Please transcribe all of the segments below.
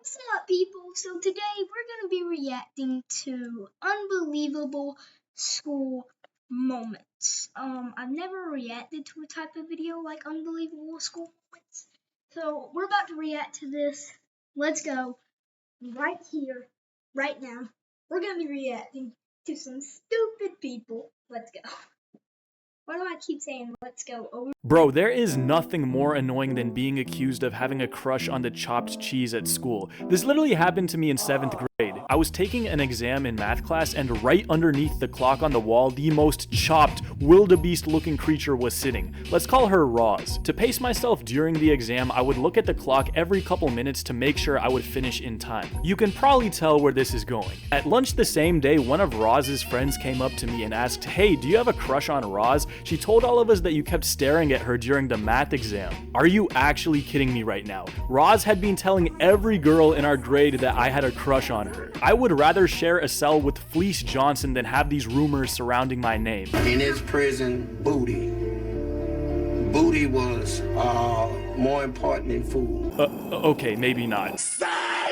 What's up, people? So today we're going to be reacting to unbelievable school moments. I've never reacted to a type of video like unbelievable school moments. So we're about to react to this. Let's go. Right here, right now. We're going to be reacting to some stupid people. Let's go. Why do I keep saying let's go over? Bro, there is nothing more annoying than being accused of having a crush on the chopped cheese at school. This literally happened to me in 7th grade. I was taking an exam in math class, and right underneath the clock on the wall, the most chopped, wildebeest looking creature was sitting. Let's call her Roz. To pace myself during the exam, I would look at the clock every couple minutes to make sure I would finish in time. You can probably tell where this is going. At lunch the same day, one of Roz's friends came up to me and asked, "Hey, do you have a crush on Roz? She told all of us that you kept staring at her during the math exam." Are you actually kidding me right now? Roz had been telling every girl in our grade that I had a crush on her. I would rather share a cell with Fleece Johnson than have these rumors surrounding my name. In his prison, booty was more important than food. Okay, maybe not.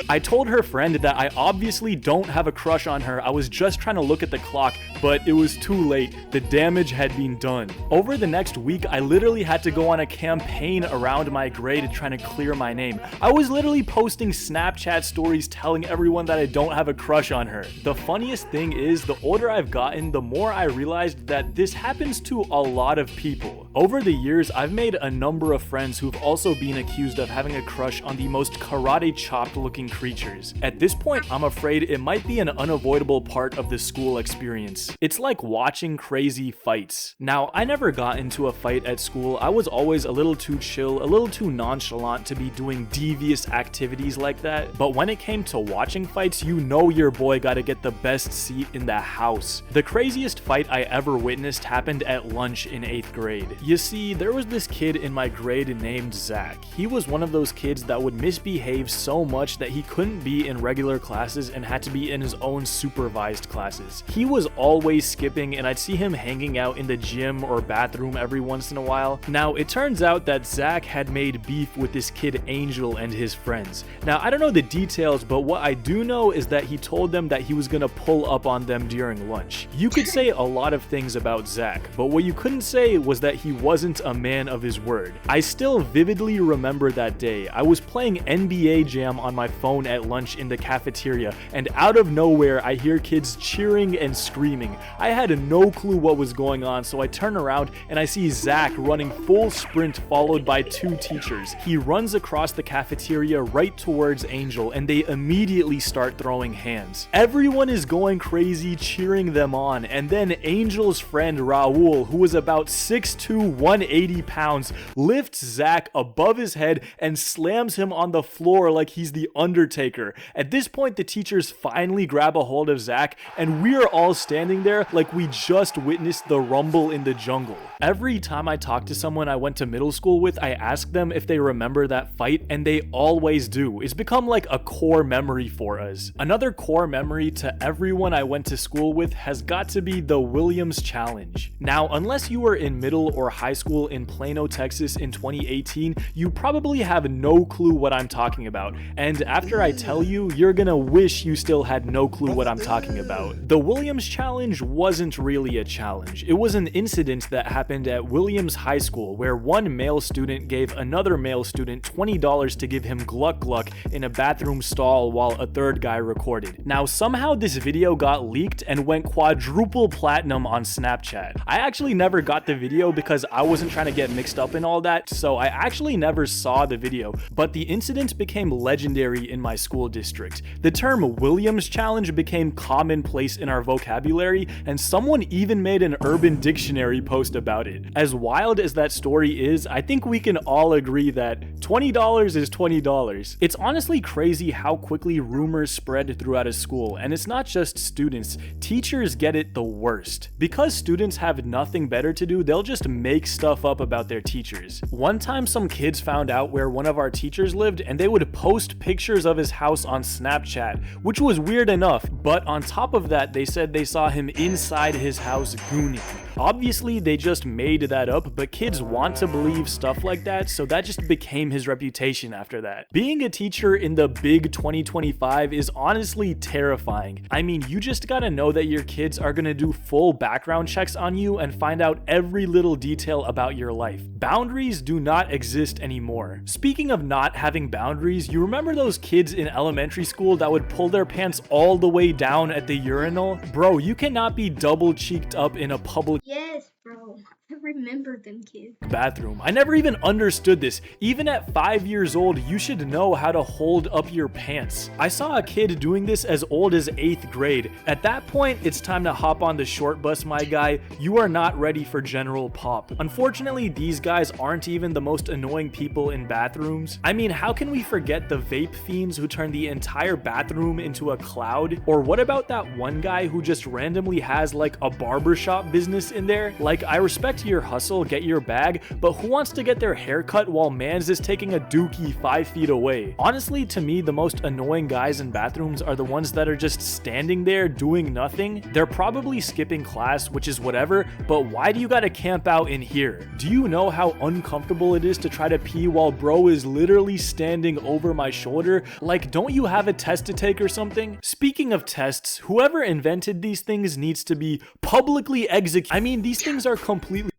I told her friend that I obviously don't have a crush on her. I was just trying to look at the clock, but it was too late. The damage had been done. Over the next week, I literally had to go on a campaign around my grade trying to clear my name. I was literally posting Snapchat stories telling everyone that I don't have a crush on her. The funniest thing is, the older I've gotten, the more I realized that this happens to a lot of people. Over the years, I've made a number of friends who've also been accused of having a crush on the most karate chopped looking creatures. At this point, I'm afraid it might be an unavoidable part of the school experience. It's like watching crazy fights. Now, I never got into a fight at school. I was always a little too chill, a little too nonchalant to be doing devious activities like that. But when it came to watching fights, you know your boy gotta get the best seat in the house. The craziest fight I ever witnessed happened at lunch in 8th grade. You see, there was this kid in my grade named Zach. He was one of those kids that would misbehave so much that he couldn't be in regular classes and had to be in his own supervised classes. He was always skipping, and I'd see him hanging out in the gym or bathroom every once in a while. Now, it turns out that Zach had made beef with this kid Angel and his friends. Now, I don't know the details, but what I do know is that he told them that he was gonna pull up on them during lunch. You could say a lot of things about Zach, but what you couldn't say was that he wasn't a man of his word. I still vividly remember that day. I was playing NBA Jam on my phone at lunch in the cafeteria, and out of nowhere I hear kids cheering and screaming. I had no clue what was going on, so I turn around and I see Zach running full sprint followed by 2 teachers. He runs across the cafeteria right towards Angel, and they immediately start throwing hands. Everyone is going crazy cheering them on, and then Angel's friend Raul, who was about 6'2", 180 pounds, lifts Zach above his head and slams him on the floor like he's the Undertaker. At this point, the teachers finally grab a hold of Zach, and we are all standing there like we just witnessed the rumble in the jungle. Every time I talk to someone I went to middle school with, I ask them if they remember that fight, and they always do. It's become like a core memory for us. Another core memory to everyone I went to school with has got to be the Williams Challenge. Now, unless you were in middle or high school in Plano, Texas in 2018, you probably have no clue what I'm talking about. And after I tell you, you're gonna wish you still had no clue what I'm talking about. The Williams Challenge wasn't really a challenge. It was an incident that happened at Williams High School where one male student gave another male student $20 to give him Gluck Gluck in a bathroom stall while a third guy recorded. Now, somehow this video got leaked and went quadruple platinum on Snapchat. I actually never got the video because I wasn't trying to get mixed up in all that, so I actually never saw the video, but the incident became legendary in my school district. The term Williams Challenge became commonplace in our vocabulary, and someone even made an Urban Dictionary post about it. As wild as that story is, I think we can all agree that $20 is $20. It's honestly crazy how quickly rumors spread throughout a school, and it's not just students. Teachers get it the worst. Because students have nothing better to do, they'll just make stuff up about their teachers. One time some kids found out where one of our teachers lived, and they would post pictures of his house on Snapchat, which was weird enough, but on top of that, they said they saw him inside his house gooning. Obviously, they just made that up, but kids want to believe stuff like that, so that just became his reputation after that. Being a teacher in the big 2025 is honestly terrifying. I mean, you just gotta know that your kids are gonna do full background checks on you and find out every little detail about your life. Boundaries do not exist anymore. Speaking of not having boundaries, you remember those kids in elementary school that would pull their pants all the way down at the urinal? Bro, you cannot be double cheeked up in a public Yes, bro. I remember them kids. bathroom. I never even understood this. Even at 5 years old, you should know how to hold up your pants. I saw a kid doing this as old as 8th grade. At that point, it's time to hop on the short bus, my guy. You are not ready for general pop. Unfortunately, these guys aren't even the most annoying people in bathrooms. I mean, how can we forget the vape fiends who turn the entire bathroom into a cloud? Or what about that one guy who just randomly has like a barbershop business in there? Like, I respect your hustle, get your bag, but who wants to get their hair cut while mans is taking a dookie 5 feet away? Honestly, to me, the most annoying guys in bathrooms are the ones that are just standing there doing nothing. They're probably skipping class, which is whatever, but why do you gotta camp out in here? Do you know how uncomfortable it is to try to pee while bro is literally standing over my shoulder? Like, don't you have a test to take or something? Speaking of tests, whoever invented these things needs to be publicly executed. I mean, these things are completely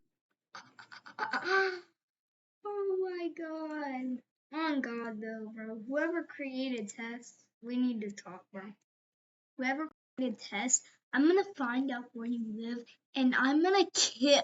Oh my god. On God though, bro. Whoever created tests, we need to talk, bro. Whoever created tests, I'm gonna find out where you live and I'm gonna kill